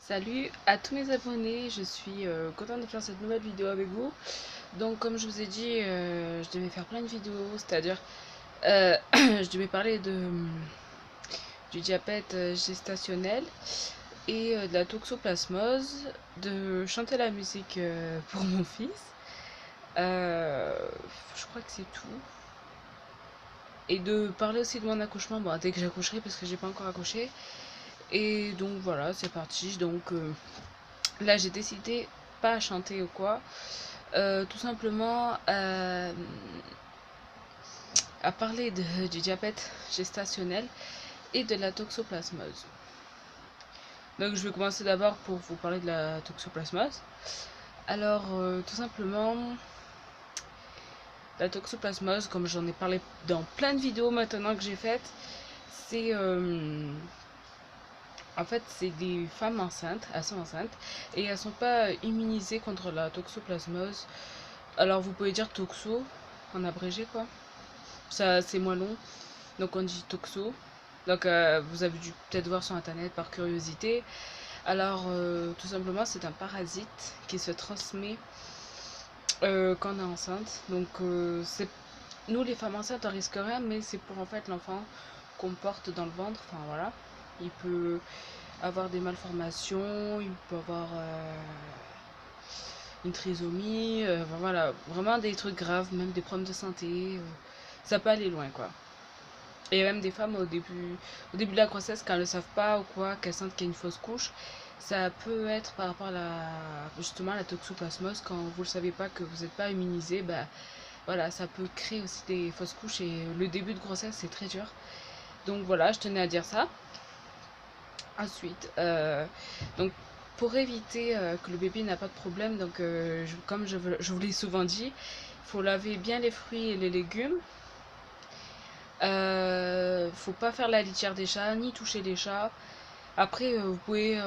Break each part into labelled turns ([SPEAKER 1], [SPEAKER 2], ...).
[SPEAKER 1] Salut à tous mes abonnés, je suis contente de faire cette nouvelle vidéo avec vous. Donc comme je vous ai dit, je devais faire plein de vidéos, c'est-à-dire je devais parler du diabète gestationnel et de la toxoplasmose, de chanter la musique pour mon fils. Euh, je crois que c'est tout. Et de parler aussi de mon accouchement, bon, dès que j'accoucherai parce que j'ai pas encore accouché. Et donc voilà, c'est parti. Donc là j'ai décidé pas à chanter ou quoi. Tout simplement à parler du diabète gestationnel et de la toxoplasmose. Donc je vais commencer d'abord pour vous parler de la toxoplasmose. Alors tout simplement, la toxoplasmose, comme j'en ai parlé dans plein de vidéos maintenant que j'ai faites, c'est en fait c'est des femmes enceintes, elles sont enceintes et elles sont pas immunisées contre la toxoplasmose. Alors vous pouvez dire toxo en abrégé quoi. Ça c'est moins long. Donc on dit toxo. Donc vous avez dû peut-être voir sur internet par curiosité. Alors tout simplement c'est un parasite qui se transmet quand on est enceinte. Donc c'est nous les femmes enceintes on risque rien, mais c'est pour en fait l'enfant qu'on porte dans le ventre. Enfin voilà. Il peut avoir des malformations, il peut avoir une trisomie, voilà, vraiment des trucs graves, même des problèmes de santé. Ça peut aller loin quoi. Et même des femmes au début de la grossesse, quand elles ne savent pas ou quoi, qu'elles sentent qu'il y a une fausse couche, ça peut être par rapport à justement à la toxoplasmose, quand vous ne savez pas que vous n'êtes pas immunisé, bah voilà, ça peut créer aussi des fausses couches et le début de grossesse c'est très dur. Donc voilà, je tenais à dire ça. Ensuite, donc pour éviter que le bébé n'a pas de problème, donc comme je vous l'ai souvent dit, il faut laver bien les fruits et les légumes. Faut pas faire la litière des chats, ni toucher les chats. Après, vous pouvez...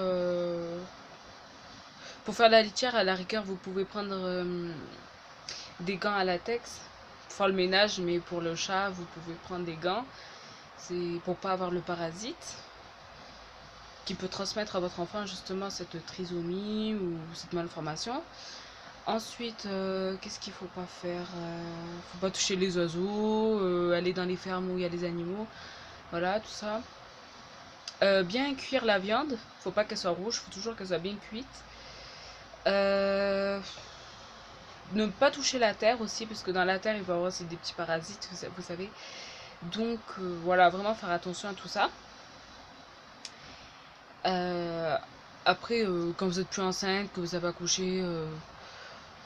[SPEAKER 1] pour faire la litière, à la rigueur, vous pouvez prendre des gants à latex pour faire le ménage, mais pour le chat, vous pouvez prendre des gants. C'est pour pas avoir le parasite qui peut transmettre à votre enfant justement cette trisomie ou cette malformation. Ensuite, qu'est-ce qu'il faut pas faire? Faut pas toucher les oiseaux, aller dans les fermes où il y a les animaux. Voilà, tout ça. Bien cuire la viande, faut pas qu'elle soit rouge, faut toujours qu'elle soit bien cuite. Euh, Ne pas toucher la terre aussi, parce que dans la terre il va y avoir aussi des petits parasites, vous savez. Donc voilà, vraiment faire attention à tout ça. Euh, Après, quand vous êtes plus enceinte, que vous avez accouché,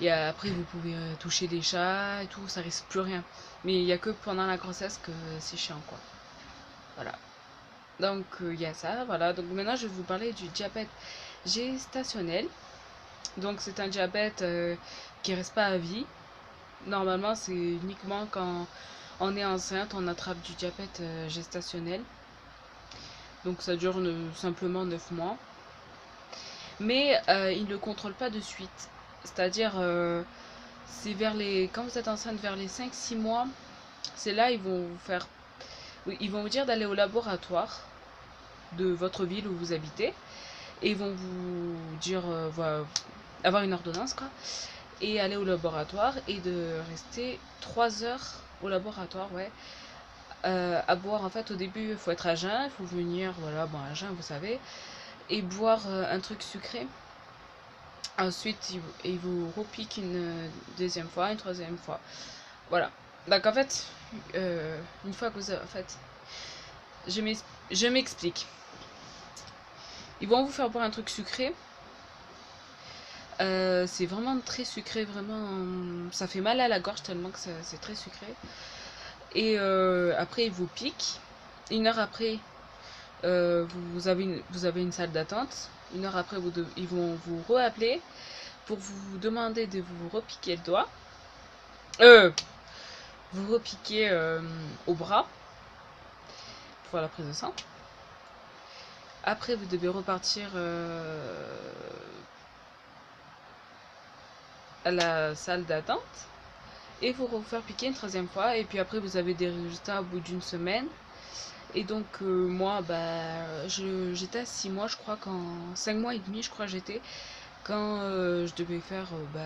[SPEAKER 1] après vous pouvez toucher les chats et tout, ça risque plus rien. Mais il n'y a que pendant la grossesse que c'est chiant quoi. Voilà. Donc il y a ça, voilà. Donc maintenant je vais vous parler du diabète gestationnel. Donc c'est un diabète qui reste pas à vie. Normalement c'est uniquement quand on est enceinte, on attrape du diabète gestationnel. Donc ça dure simplement 9 mois. Mais il ne le contrôle pas de suite. C'est-à-dire, c'est quand vous êtes enceinte vers les 5-6 mois, c'est là ils vont vous faire, oui, ils vont vous dire d'aller au laboratoire de votre ville où vous habitez et ils vont vous dire, avoir une ordonnance quoi, et aller au laboratoire et de rester 3 heures au laboratoire, ouais, à boire. En fait, au début, il faut être à jeun, il faut venir, voilà, bon, à jeun, vous savez, et boire un truc sucré. Ensuite, il vous repique une deuxième fois, une troisième fois. Voilà. Donc, en fait, une fois que vous avez, en fait, je m'explique. Ils vont vous faire boire un truc sucré. C'est vraiment très sucré, vraiment. Ça fait mal à la gorge tellement que c'est très sucré. Et après, ils vous piquent. 1 heure après, vous avez une salle d'attente. 1 heure après, ils vont vous re-appeler pour vous demander de vous repiquer le doigt. Vous repiquer au bras pour faire la prise de sang. Après, vous devez repartir à la salle d'attente et vous refaire piquer une troisième fois. Et puis après, vous avez des résultats au bout d'une semaine. Et donc moi, bah, j'étais à 6 mois, je crois, quand 5 mois et demi, je crois j'étais, quand je devais faire, bah,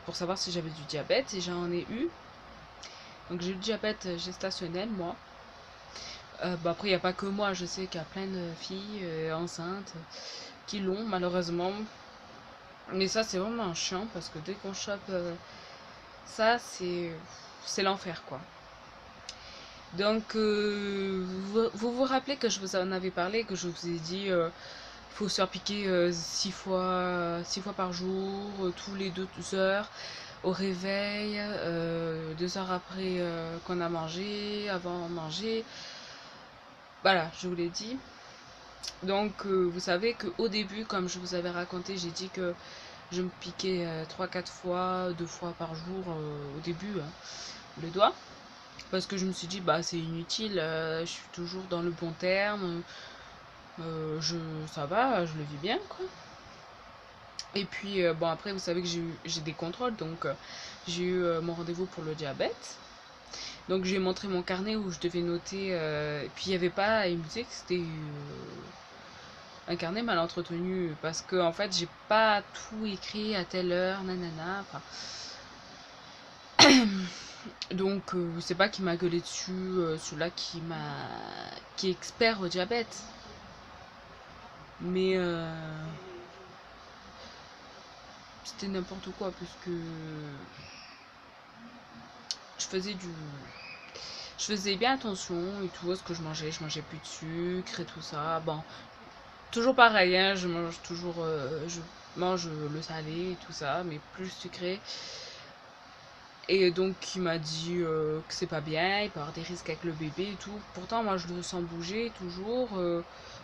[SPEAKER 1] pour savoir si j'avais du diabète, et j'en ai eu. Donc j'ai eu le diabète gestationnel, moi. Bah, après, il n'y a pas que moi, je sais qu'il y a plein de filles enceintes qui l'ont, malheureusement. Mais ça, c'est vraiment chiant, parce que dès qu'on chope ça, c'est l'enfer, quoi. Donc, vous rappelez que je vous en avais parlé, que je vous ai dit, faut se faire piquer 6 fois par jour, tous les 2 heures, au réveil, 2 heures après qu'on a mangé, avant de manger. Voilà, je vous l'ai dit. Donc, vous savez qu'au début, comme je vous avais raconté, j'ai dit que je me piquais 3-4 fois, 2 fois par jour au début, hein, le doigt. Parce que je me suis dit, bah c'est inutile, je suis toujours dans le bon terme, ça va, je le vis bien, quoi. Et puis, bon, après, vous savez que j'ai des contrôles, donc j'ai eu mon rendez-vous pour le diabète. Donc, j'ai montré mon carnet où je devais noter, et puis il n'y avait pas, il me disait que c'était un carnet mal entretenu, parce que, en fait, j'ai pas tout écrit à telle heure, nanana, enfin. Donc, c'est pas qui m'a gueulé dessus, celui-là qui est expert au diabète. Mais c'était n'importe quoi, puisque je faisais du... Je faisais bien attention et tout à ce que je mangeais plus de sucre et tout ça. Bon, toujours pareil, hein, je mange toujours, je mange le salé et tout ça, mais plus sucré. Et donc il m'a dit que c'est pas bien, il peut y avoir des risques avec le bébé et tout. Pourtant moi je le sens bouger toujours.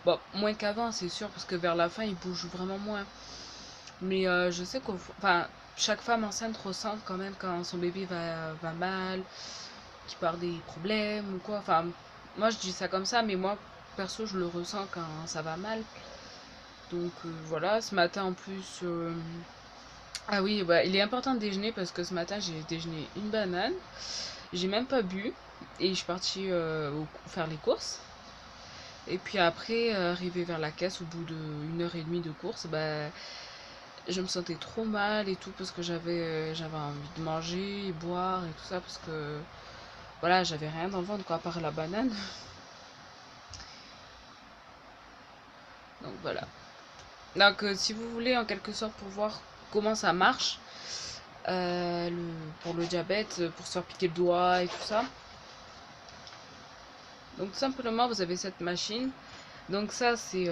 [SPEAKER 1] Bon, moins qu'avant c'est sûr, parce que vers la fin il bouge vraiment moins. Mais je sais que enfin, chaque femme enceinte ressent quand même quand son bébé va mal, qu'il peut avoir des problèmes ou quoi. Enfin, moi je dis ça comme ça, mais moi perso je le ressens quand ça va mal. Donc voilà, ce matin en plus... Ah oui, bah, il est important de déjeuner parce que ce matin j'ai déjeuné une banane, j'ai même pas bu et je suis partie faire les courses. Et puis après, arrivé vers la caisse au bout d'une heure et demie de course, bah, je me sentais trop mal et tout parce que j'avais envie de manger et boire et tout ça parce que voilà, j'avais rien dans le ventre quoi à part la banane. Donc voilà. Donc si vous voulez en quelque sorte pour voir comment ça marche pour le diabète, pour se faire piquer le doigt et tout ça. Donc tout simplement vous avez cette machine. Donc ça c'est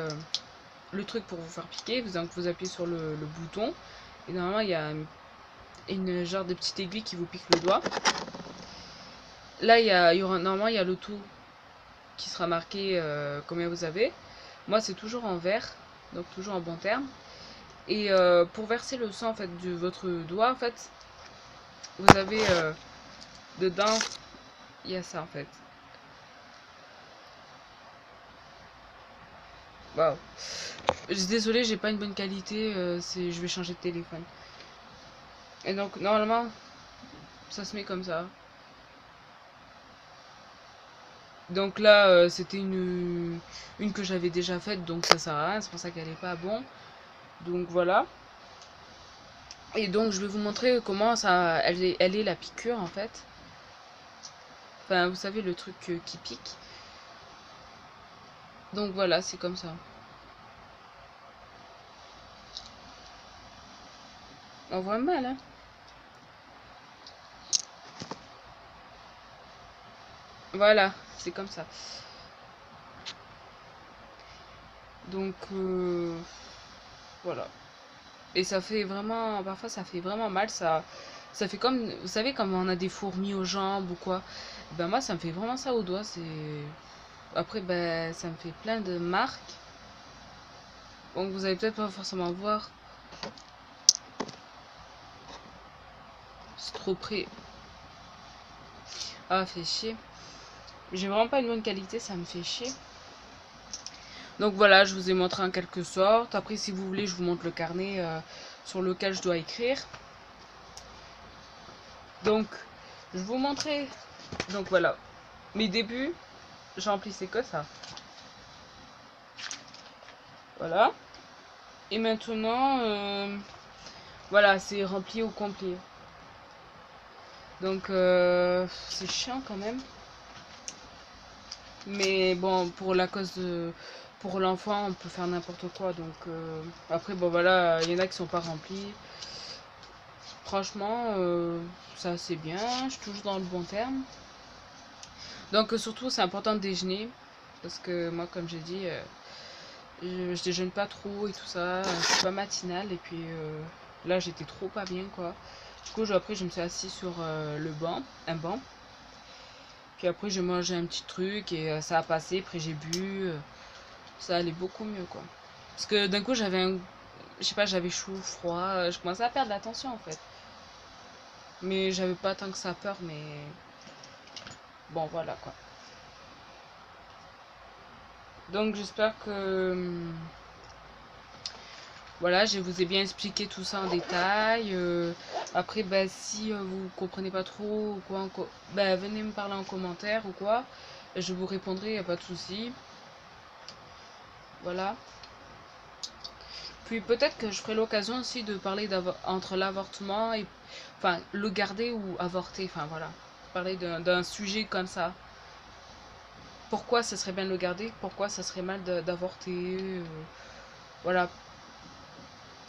[SPEAKER 1] le truc pour vous faire piquer. Vous appuyez sur le bouton et normalement il y a une genre de petite aiguille qui vous pique le doigt. Là normalement il y a le tout qui sera marqué combien vous avez. Moi c'est toujours en vert, donc toujours en bon terme. Et pour verser le sang en fait de votre doigt, en fait, vous avez dedans, il y a ça en fait. Waouh. Désolée, j'ai pas une bonne qualité, je vais changer de téléphone. Et donc normalement, ça se met comme ça. Donc là, c'était une que j'avais déjà faite, donc ça sert à rien, c'est pour ça qu'elle est pas bon. Donc voilà. Et donc je vais vous montrer comment elle est la piqûre en fait. Enfin, vous savez le truc qui pique. Donc voilà, c'est comme ça. On voit mal, hein. Voilà, c'est comme ça. Donc voilà. Et ça fait vraiment, parfois ça fait vraiment mal. Ça fait comme, vous savez, comme on a des fourmis aux jambes ou quoi. Ben moi, ça me fait vraiment ça au doigt. Après, ben ça me fait plein de marques. Donc vous allez peut-être pas forcément voir. C'est trop près. Ah, fait chier. J'ai vraiment pas une bonne qualité, ça me fait chier. Donc voilà, je vous ai montré en quelque sorte. Après, si vous voulez, je vous montre le carnet sur lequel je dois écrire. Donc, je vous montrer. Donc voilà, mes débuts. j'emplissais que ça. Voilà. Et maintenant, voilà, c'est rempli au complet. Donc, c'est chiant quand même. Mais bon, pour la cause de... Pour l'enfant, on peut faire n'importe quoi. Donc, après, bon, voilà, il y en a qui sont pas remplis. Franchement, ça c'est bien. Je suis toujours dans le bon terme. Donc, surtout, c'est important de déjeuner. Parce que moi, comme j'ai dit, je déjeune pas trop et tout ça. Je suis pas matinale. Et puis, là, j'étais trop pas bien, quoi. Du coup, après, je me suis assise sur le banc, un banc. Puis après, j'ai mangé un petit truc et ça a passé. Après, j'ai bu. Ça allait beaucoup mieux, quoi. Parce que d'un coup, j'avais un... Je sais pas, j'avais chaud, froid. Je commençais à perdre l'attention, en fait. Mais j'avais pas tant que ça peur, mais... Bon, voilà, quoi. Donc, j'espère que... Voilà, je vous ai bien expliqué tout ça en détail. Après, bah, si vous comprenez pas trop ou quoi, bah, venez me parler en commentaire ou quoi. Je vous répondrai, y a pas de souci. Voilà. Puis peut-être que je ferai l'occasion aussi de parler entre l'avortement et... Enfin, le garder ou avorter, enfin voilà. Parler d'un sujet comme ça. Pourquoi ça serait bien de le garder, pourquoi ça serait mal d'avorter. Voilà.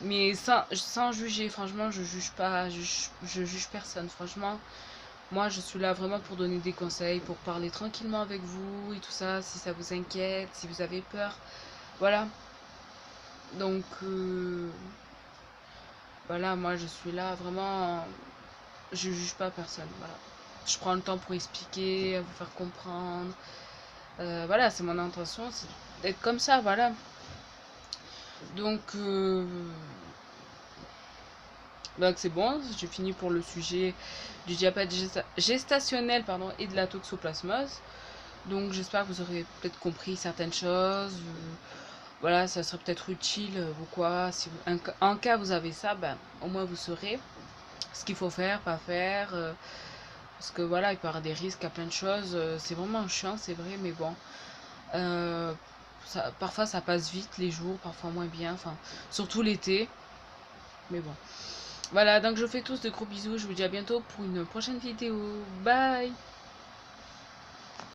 [SPEAKER 1] Mais sans juger, franchement, je juge pas, je juge personne, franchement. Moi, je suis là vraiment pour donner des conseils, pour parler tranquillement avec vous et tout ça, si ça vous inquiète, si vous avez peur. Voilà. Donc, voilà, moi, je suis là vraiment, je juge pas personne, voilà. Je prends le temps pour expliquer, à vous faire comprendre. Voilà, c'est mon intention, c'est d'être comme ça, voilà. Donc, donc c'est bon, j'ai fini pour le sujet du diabète gestationnel pardon, et de la toxoplasmose. Donc j'espère que vous aurez peut-être compris certaines choses. Voilà, ça serait peut-être utile ou quoi. Si en cas vous avez ça, ben, au moins vous saurez ce qu'il faut faire, pas faire. Parce que voilà, il peut y avoir des risques à plein de choses. C'est vraiment chiant, c'est vrai, mais bon. Euh, parfois ça passe vite les jours, parfois moins bien. Enfin, surtout l'été. Mais bon. Voilà, donc je vous fais tous de gros bisous. Je vous dis à bientôt pour une prochaine vidéo. Bye!